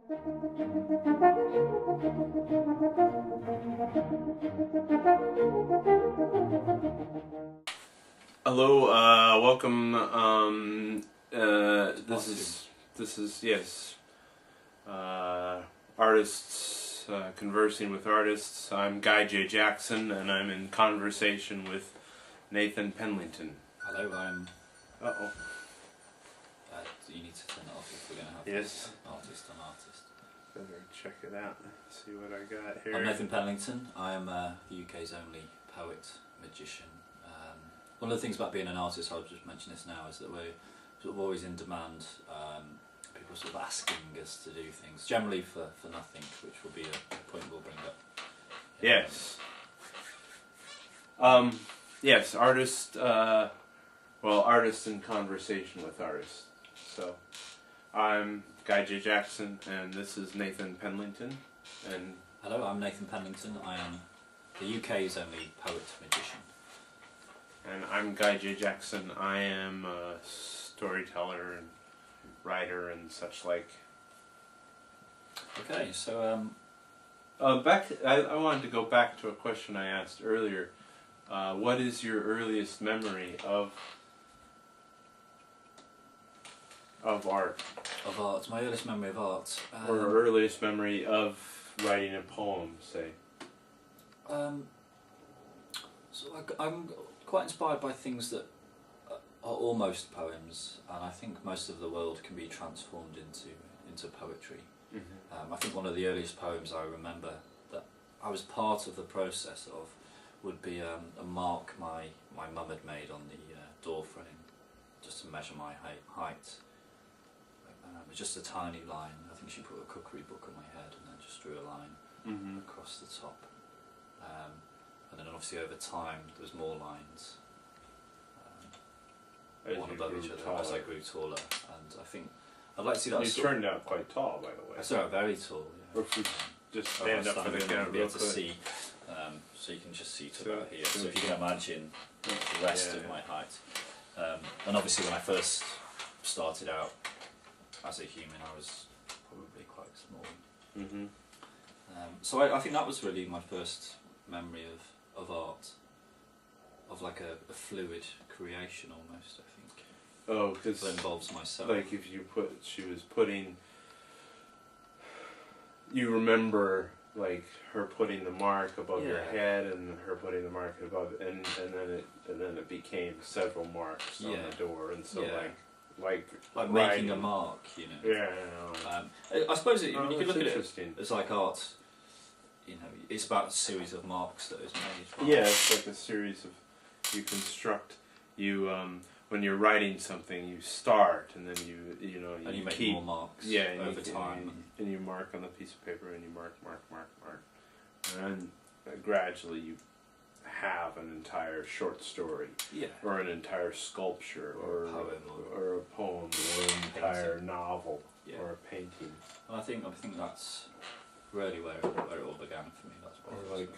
Hello, welcome. This is yes, artists conversing with artists. I'm Guy J. Jackson, and I'm in conversation with Nathan Penlington. Hello, I'm. Uh-oh. You need to turn it off if we're going to have Yes. artist on artist. Better check it out. See what I got here. I'm Nathan Penlington. I am the UK's only poet magician. One of the things about being an artist, I'll just mention this now, is that we're sort of always in demand. People sort of asking us to do things, generally for nothing, which will be a point we'll bring up. Yes. Yes, artist. Well, artist in conversation with artists. So, I'm Guy J. Jackson, and this is Nathan Penlington. And hello, I'm Nathan Penlington. I am the UK's only poet magician. And I'm Guy J. Jackson. I am a storyteller and writer and such like. Okay, so I wanted to go back to a question I asked earlier. What is your earliest memory of art? Of art. My earliest memory of art. Or earliest memory of writing a poem, say. So I'm quite inspired by things that are almost poems, and I think most of the world can be transformed into poetry. Mm-hmm. I think one of the earliest poems I remember that I was part of the process of would be a mark my mum had made on the door frame, just to measure my height. Just a tiny line. I think she put a cookery book on my head and then just drew a line across the top. And then obviously over time there was more lines, one above each other as I grew taller, and I think I'd like to see that. You turned out quite tall, by the way. I started out very tall. Yeah. Or if we just stand up for the camera, be able to see, so you can just see to about here. So if you can imagine the rest of my height, and obviously when I first started out as a human, I was probably quite small. Mm-hmm. So I think that was really my first memory of art, of like a fluid creation almost, I think. Oh, because that involves myself. Like if you she was putting, you remember like her putting the mark above your head and her putting the mark above, and then it became several marks on the door, and so like making a mark, you know. Yeah. I suppose you could look at it as like art. You know, it's about a series of marks that is made. Right? Yeah, it's like a series of, you construct, when you're writing something, you start, and then you make keep more marks over time. And you mark on the piece of paper, and you mark. And gradually you have an entire short story, or an entire sculpture, or a poem, or an entire novel, or a painting. And I think that's really where it all began for me. That's or like,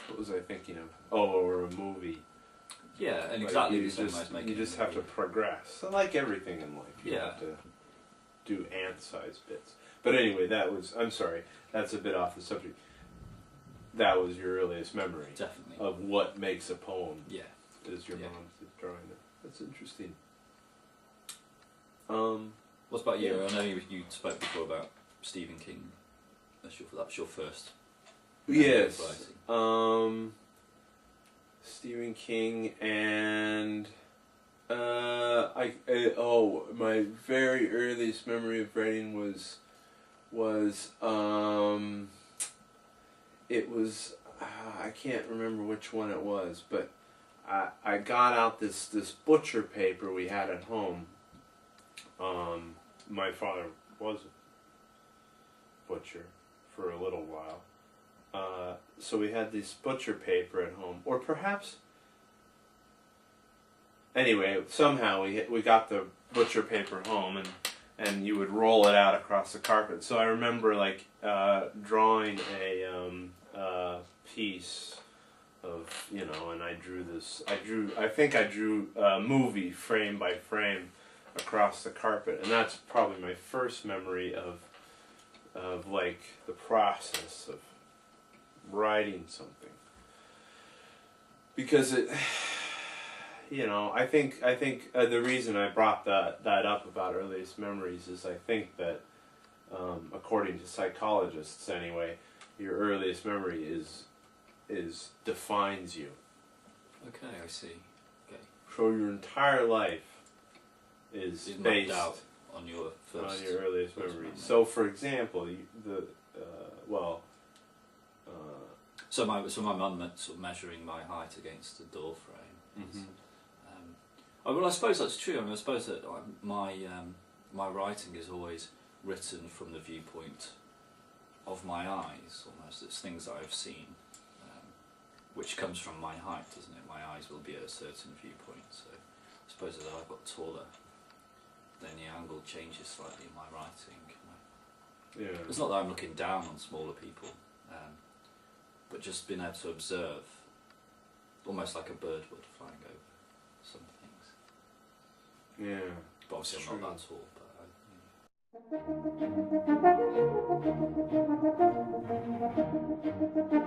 what was I thinking of? Oh, or a movie. Yeah, and like exactly the same way as making. You just have to progress. So like everything in life, you have to do ant-sized bits. But anyway, I'm sorry, that's a bit off the subject. That was your earliest memory. Definitely. Of what makes a poem. Yeah. Is your mom's drawing it. That's interesting. What about you? I know you spoke before about Stephen King. That's your first. Yes. Stephen King and my very earliest memory of writing was it was I can't remember which one it was, but I got out this butcher paper we had at home. My father was a butcher for a little while. So we had this butcher paper at home, or perhaps, anyway, somehow we got the butcher paper home, and you would roll it out across the carpet. So I remember like drawing a piece of, and I think I drew a movie frame by frame across the carpet, and that's probably my first memory of of like the process of writing something, because it, you know, I think the reason I brought that up about earliest memories is I think that according to psychologists anyway, your earliest memory is defines you. Okay, I see. Okay. So your entire life is based out on your first, on your earliest first memories. memory. So, for example, So my mum sort of measuring my height against the door frame. Mhm. Well, I suppose that's true. I mean, I suppose that my writing is always written from the viewpoint of my eyes, almost. It's things that I've seen, which comes from my height, doesn't it? My eyes will be at a certain viewpoint. So I suppose that I've got taller, then the angle changes slightly in my writing. yeah. It's not that I'm looking down on smaller people, but just being able to observe, almost like a bird would flying over some things. Yeah. But obviously It's I'm not true. that tall. But